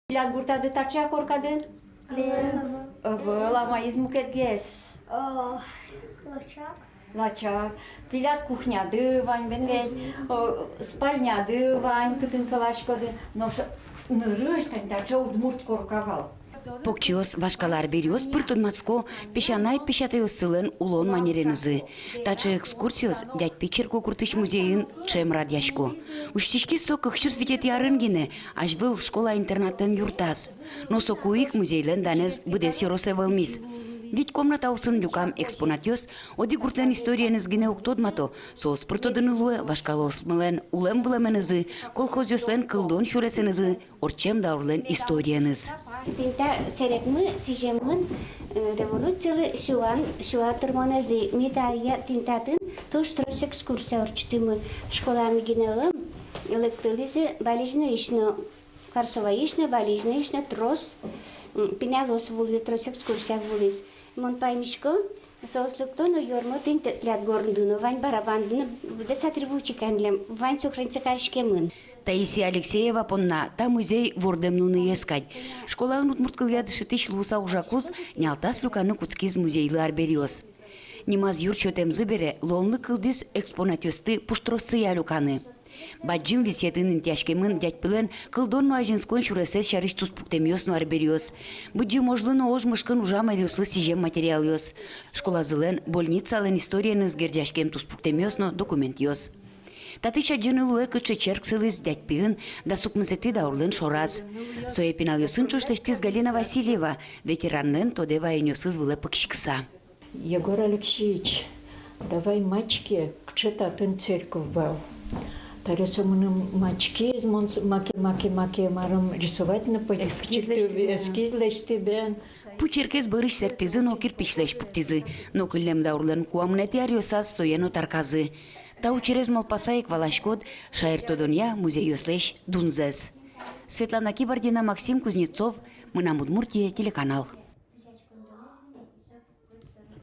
Ляд гуртады тача коркады? Лама измукет гес. Лачак. Тилят кухняды вань бенгей, спальняды вань кытын калашкады. Но нырыш тача удмурт коркавал. Покчиос вашкалар бериос пыртунмацко пешанай пешатайос сылен улон манеренызы. Тачы экскурсиос дядь Печерко куртыш музейын чем радяшко. Уштишки сок кыхчурс витет ярынгине, аж был школа-интернатын юртас. Но сокуик музейлен данез быдес йоросе вылмиз. Ведь комната усын люкам экспонатиос, оди гуртлен историяныз гине уктодмато, соос пыртодынылуэ вашкалос мылен улем булеменызы, колхозиослен кылдон шуресенызы, орчем даурлен историяныз. Тинта серетмы сижемын революциялы шуа тырмонезы медалья тинтатын туш трос экскурсия орчтымы школами гинелым электылизы балижны ишно Карсова ишно балижны ишно трос пинялос вулы трос экскурсия вулыз мон паймишко сослыктоно йормо тинт тлят горндуно вань барабандыны десатрибучиканлем вань сохранцакашкемын. Таисия Алексеева понна та музей вордемнуны ескать. Школа унутмурткылгады тыш луса ужакуз нялтас люканы куцкиз музейлы арбериос. Нимаз юрчотемзы бере лонлы кылдыз экспонатиосты пуштроссы ялюканы. Баджим висетынын тяжкемын дядь пылен кылдонну ажинскон шуресес шариш туспуктемиосну арбериос. Быджи можлыны ожмышкын ужамариослы сижем материалиос. Школа зылен больницален историяныз гердяшкем туспуктемиосну документиос. Татыча джинылуэ кычы черксылыз дядь пыгын да сукмызеты даурлын шораз. Соепиналиосын чуштештиз Галина Васильева, ветеранлен тоде вайнёсыз вылы пыкшкыса. Егор Алексеевич, давай мачки, кчетатын церковь был. Тарисомным мачки, маки марам рисовать на эскизлеш тебе. Пучеркес барыш сертизы, но кирпичлеш пуктизы, но кыллем даурлын куамнети ариосаз соено тарказы. Тау через малпасаек валашкод шаертодония музейослеш дунзес. Светлана Кибардина, Максим Кузнецов, мы на Удмуртия, телеканал.